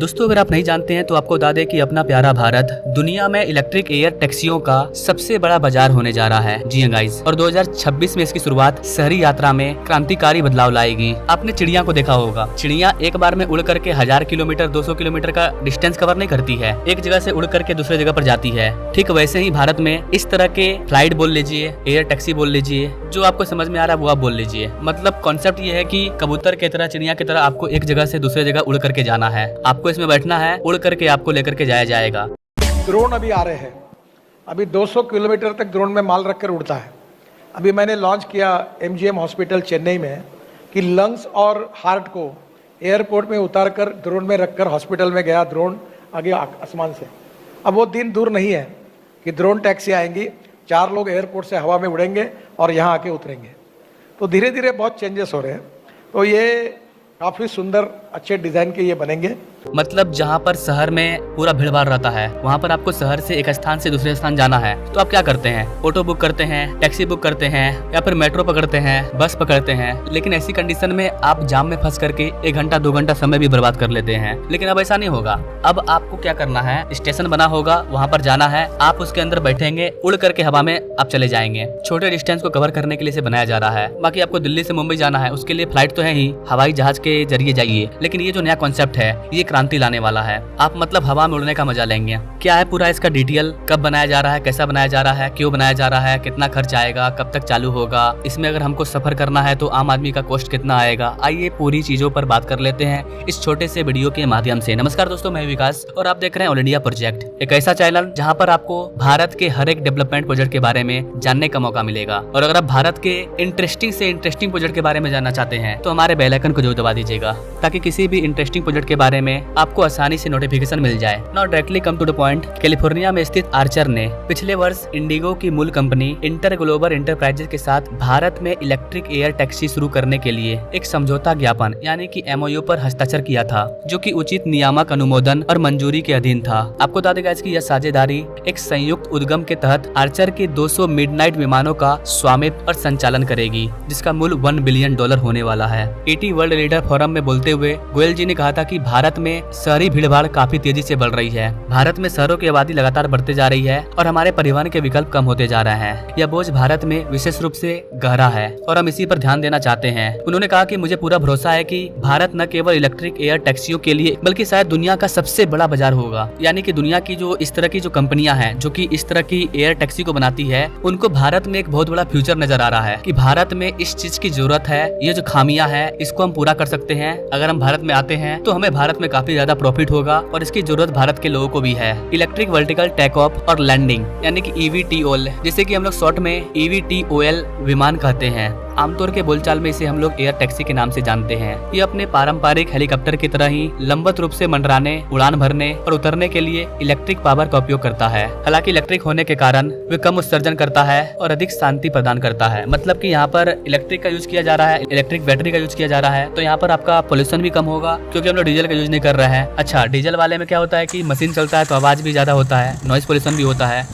दोस्तों अगर आप नहीं जानते हैं तो आपको बता दें कि अपना प्यारा भारत दुनिया में इलेक्ट्रिक एयर टैक्सियों का सबसे बड़ा बाजार होने जा रहा है। जी गाइस, और 2026 में इसकी शुरुआत शहरी यात्रा में क्रांतिकारी बदलाव लाएगी। आपने चिड़िया को देखा होगा, चिड़िया एक बार में उड़ करके 1000 किलोमीटर 200 किलोमीटर का डिस्टेंस कवर नहीं करती है, एक जगह से उड़ करके दूसरे जगह पर जाती है। ठीक वैसे ही भारत में इस तरह के फ्लाइट बोल लीजिए, एयर टैक्सी बोल लीजिए, जो आपको समझ में आ रहा है वो आप बोल लीजिए। मतलब कॉन्सेप्ट ये है कि कबूतर की तरह, चिड़िया की तरह आपको एक जगह से दूसरे जगह उड़ करके जाना है। आपको इसमें बैठना है, उड़ करके आपको लेकर के जाया जाएगा। ड्रोन अभी आ रहे हैं, अभी 200 किलोमीटर तक ड्रोन में माल रखकर उड़ता है। अभी मैंने लॉन्च किया MGM हॉस्पिटल चेन्नई में कि लंग्स और हार्ट को एयरपोर्ट में उतार कर ड्रोन में रखकर हॉस्पिटल में गया ड्रोन आगे आसमान से। अब वो दिन दूर नहीं है कि ड्रोन टैक्सी आएंगी, 4 लोग एयरपोर्ट से हवा में उड़ेंगे और यहाँ आके उतरेंगे। तो धीरे धीरे बहुत चेंजेस हो रहे हैं। तो ये काफ़ी सुंदर अच्छे डिज़ाइन के ये बनेंगे। मतलब जहाँ पर शहर में पूरा भीड़ भाड़ रहता है, वहाँ पर आपको शहर से एक स्थान से दूसरे स्थान जाना है, तो आप क्या करते हैं? ऑटो बुक करते हैं, टैक्सी बुक करते हैं, या फिर मेट्रो पकड़ते हैं, बस पकड़ते हैं। लेकिन ऐसी कंडीशन में आप जाम में फंस करके 1 घंटा 2 घंटा समय भी बर्बाद कर लेते हैं। लेकिन अब ऐसा नहीं होगा। अब आपको क्या करना है, स्टेशन बना होगा, वहाँ पर जाना है, आप उसके अंदर बैठेंगे, उड़ करके हवा में आप चले जाएंगे। छोटे डिस्टेंस को कवर करने के लिए इसे बनाया जा रहा है। बाकी आपको दिल्ली से मुंबई जाना है, उसके लिए फ्लाइट तो है ही, हवाई जहाज के जरिए जाइए। लेकिन ये जो नया कॉन्सेप्ट है, ये क्रांति लाने वाला है। आप मतलब हवा में उड़ने का मजा लेंगे। क्या है पूरा इसका डिटेल, कब बनाया जा रहा है, कैसा बनाया जा रहा है, क्यों बनाया जा रहा है, कितना खर्च आएगा, कब तक चालू होगा, इसमें अगर हमको सफर करना है तो आम आदमी का कॉस्ट कितना आएगा, आइए पूरी चीजों पर बात कर लेते हैं इस छोटे से वीडियो के माध्यम से। नमस्कार दोस्तों, मैं विकास और आप देख रहे हैं ऑल इंडिया प्रोजेक्ट, एक ऐसा चैनल जहाँ पर आपको भारत के हर एक डेवलपमेंट प्रोजेक्ट के बारे में जानने का मौका मिलेगा। और अगर आप भारत के इंटरेस्टिंग से इंटरेस्टिंग प्रोजेक्ट के बारे में जानना चाहते हैं तो हमारे बेल आइकन को जरूर दबा दीजिएगा, ताकि किसी भी इंटरेस्टिंग प्रोजेक्ट के बारे में आपको आसानी से नोटिफिकेशन मिल जाए। Now directly come to the point. California में स्थित आर्चर ने पिछले वर्ष इंडिगो की मूल कंपनी इंटर ग्लोबल इंटरप्राइजेज के साथ भारत में इलेक्ट्रिक एयर टैक्सी शुरू करने के लिए एक समझौता ज्ञापन यानी कि MOU पर हस्ताक्षर किया था, जो कि उचित नियामक अनुमोदन और मंजूरी के अधीन था। आपको बता देगा इसकी यह साझेदारी एक संयुक्त उद्यम के तहत आर्चर के 200 मिडनाइट विमानों का स्वामित्व और संचालन करेगी, जिसका मूल्य $1 बिलियन होने वाला है। ET वर्ल्ड लीडर फोरम में बोलते हुए गोयल जी ने कहा था कि भारत में शहरी भीड़भाड़ काफी तेजी से बढ़ रही है। भारत में शहरों की आबादी लगातार बढ़ते जा रही है और हमारे परिवहन के विकल्प कम होते जा रहे हैं। यह बोझ भारत में विशेष रूप से गहरा है और हम इसी पर ध्यान देना चाहते हैं। उन्होंने कहा कि मुझे पूरा भरोसा है कि भारत न केवल इलेक्ट्रिक एयर टैक्सियों के लिए बल्कि शायद दुनिया का सबसे बड़ा बाजार होगा। यानी कि दुनिया की जो इस तरह की जो कंपनियां हैं जो कि इस तरह की एयर टैक्सी को बनाती है, उनको भारत में एक बहुत बड़ा फ्यूचर नजर आ रहा है कि भारत में इस चीज की जरूरत है। ये जो खामियां है इसको हम पूरा कर सकते हैं। अगर हम भारत में आते हैं तो हमें भारत में काफी ज्यादा प्रॉफिट होगा और इसकी जरूरत भारत के लोगों को भी है। इलेक्ट्रिक वर्टिकल टेक ऑफ और लैंडिंग यानी कि EVTOL, जिसे कि हम लोग शॉर्ट में EVTOL विमान कहते हैं। आमतौर के बोलचाल में इसे हम लोग एयर टैक्सी के नाम से जानते हैं। ये अपने पारंपरिक हेलीकॉप्टर की तरह ही लंबवत रूप से मंडराने, उड़ान भरने और उतरने के लिए इलेक्ट्रिक पावर का उपयोग करता है। हालांकि इलेक्ट्रिक होने के कारण वे कम उत्सर्जन करता है और अधिक शांति प्रदान करता है। मतलब कि यहाँ पर इलेक्ट्रिक का यूज किया जा रहा है, इलेक्ट्रिक बैटरी का यूज किया जा रहा है, तो यहाँ पर आपका पोल्यूशन भी कम होगा, क्योंकि हम लोग डीजल का यूज नहीं कर रहे हैं। अच्छा, डीजल वाले में क्या होता है कि मशीन चलता है तो आवाज भी ज्यादा होता है, नॉइज पोल्यूशन भी होता है,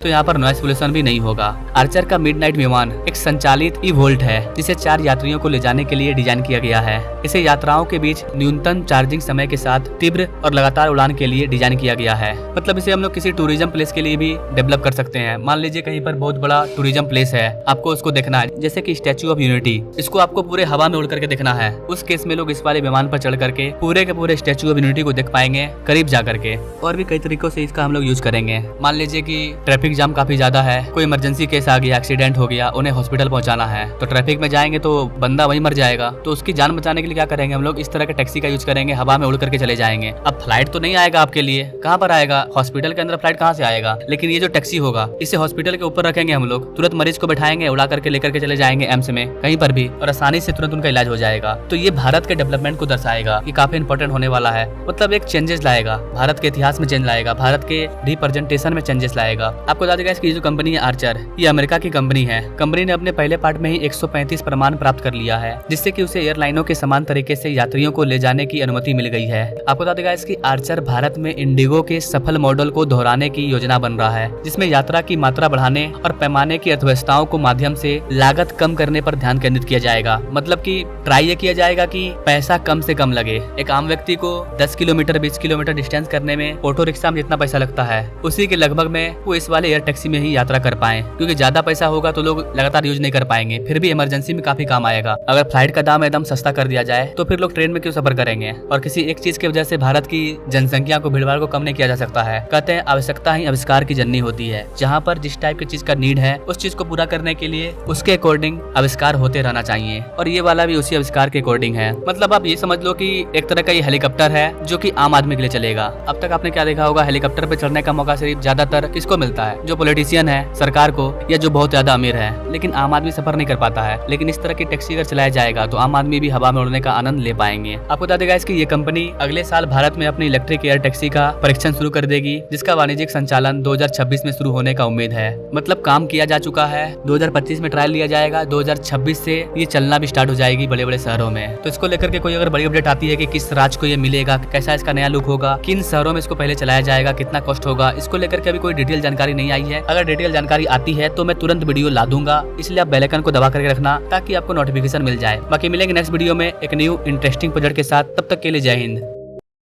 तो यहाँ पर नॉइस पोल्यूशन भी नहीं होगा। आर्चर का मिडनाइट विमान एक संचालित E-वोल्ट है, जिसे 4 यात्रियों को ले जाने के लिए डिजाइन किया गया है। इसे यात्राओं के बीच न्यूनतम चार्जिंग समय के साथ तीव्र और लगातार उड़ान के लिए डिजाइन किया गया है। मतलब इसे हम लोग किसी टूरिज्म प्लेस के लिए भी डेवलप कर सकते हैं। मान लीजिए कहीं पर बहुत बड़ा टूरिज्म प्लेस है, आपको उसको देखना है, जैसे कि स्टैच्यू ऑफ यूनिटी, इसको आपको पूरे हवा में उड़ करके देखना है। उस केस में लोग इस वाले विमान पर चढ़ करके पूरे के पूरे स्टैच्यू ऑफ यूनिटी को देख पाएंगे करीब जा करके। और भी कई तरीकों से इसका हम लोग यूज करेंगे। मान लीजिए कि ट्रैफिक जाम काफी ज्यादा है, कोई इमरजेंसी केस आ गया, एक्सीडेंट हो गया, उन्हें हॉस्पिटल पहुंचाना है, तो ट्रैफिक में जाएंगे तो बंदा वहीं मर जाएगा। तो उसकी जान बचाने के लिए क्या करेंगे हम लोग, इस तरह के टैक्सी का यूज करेंगे, हवा में उड़ करके चले जाएंगे। अब फ्लाइट तो नहीं आएगा आपके लिए, कहाँ पर आएगा, हॉस्पिटल के अंदर फ्लाइट कहाँ से आएगा। लेकिन ये जो टैक्सी होगा इसे हॉस्पिटल के ऊपर रखेंगे हम लोग, तुरंत मरीज को बैठाएंगे, उड़ा करके लेकर के चले जाएंगे एम्स में कहीं पर भी, और आसानी से तुरंत उनका इलाज हो जाएगा। तो ये भारत के डेवलपमेंट को दर्शाएगा, ये काफी इंपॉर्टेंट होने वाला है। मतलब एक चेंजेस लाएगा, भारत के इतिहास में चेंज लाएगा, भारत के रिप्रेजेंटेशन में चेंजेस लाएगा। आपको आपको बता देगा इसकी जो कंपनी है आर्चर, ये अमेरिका की कंपनी है। कंपनी ने अपने पहले पार्ट में ही 135 प्रमाण प्राप्त कर लिया है, जिससे कि उसे एयरलाइनों के समान तरीके से यात्रियों को ले जाने की अनुमति मिल गई है। आपको बता देगा इसकी आर्चर भारत में इंडिगो के सफल मॉडल को दोहराने की योजना बन रहा है, जिसमें यात्रा की मात्रा बढ़ाने और पैमाने की अर्थव्यवस्थाओं को माध्यम से लागत कम करने पर ध्यान केंद्रित किया जाएगा। मतलब कि ट्राई ये किया जाएगा कि पैसा कम से कम लगे। एक आम व्यक्ति को 10 किलोमीटर 20 किलोमीटर डिस्टेंस करने में ऑटो रिक्शा में जितना पैसा लगता है, उसी के लगभग में वो इस वाले एयर टैक्सी में ही यात्रा कर पाए, क्योंकि ज्यादा पैसा होगा तो लोग लगातार यूज नहीं कर पाएंगे, फिर भी इमरजेंसी में काफी काम आएगा। अगर फ्लाइट का दाम एकदम सस्ता कर दिया जाए तो फिर लोग ट्रेन में क्यों सफर करेंगे। और किसी एक चीज की वजह से भारत की जनसंख्या को, भीड़भाड़ को कम नहीं किया जा सकता है। कहते हैं आवश्यकता ही आविष्कार की जननी होती है। जहाँ पर जिस टाइप की चीज का नीड है, उस चीज को पूरा करने के लिए उसके अकॉर्डिंग आविष्कार होते रहना चाहिए, और ये वाला भी उसी आविष्कार के अकॉर्डिंग है। मतलब आप ये समझ लो कि एक तरह का ये हेलीकॉप्टर है जो कि आम आदमी के लिए चलेगा। अब तक आपने क्या देखा होगा, हेलीकॉप्टर पे चढ़ने का मौका सिर्फ ज्यादातर किसको मिलता है, जो पॉलिटिशियन है, सरकार को, या जो बहुत ज्यादा अमीर है। लेकिन आम आदमी सफर नहीं कर पाता है। लेकिन इस तरह की टैक्सी अगर चलाया जाएगा तो आम आदमी भी हवा में उड़ने का आनंद ले पाएंगे। आपको बता देगा इसकी ये कंपनी अगले साल भारत में अपनी इलेक्ट्रिक एयर टैक्सी का परीक्षण शुरू कर देगी, जिसका वाणिज्यिक संचालन 2026 में शुरू होने का उम्मीद है। मतलब काम किया जा चुका है, 2025 में ट्रायल लिया जाएगा, 2026 से ये चलना भी स्टार्ट हो जाएगी बड़े बड़े शहरों में। तो इसको लेकर के कोई अगर बड़ी अपडेट आती है कि किस राज्य को ये मिलेगा, कैसा इसका नया लुक होगा, किन शहरों में इसको पहले चलाया जाएगा, कितना कॉस्ट होगा, इसको लेकर के अभी कोई डिटेल जानकारी नहीं आई है। अगर डिटेल जानकारी आती है तो मैं तुरंत वीडियो ला दूंगा, इसलिए आप बेल आइकन को दबा करके रखना ताकि आपको नोटिफिकेशन मिल जाए। बाकी मिलेंगे नेक्स्ट वीडियो में एक न्यू इंटरेस्टिंग प्रोजेक्ट के साथ। तब तक के लिए जय हिंद।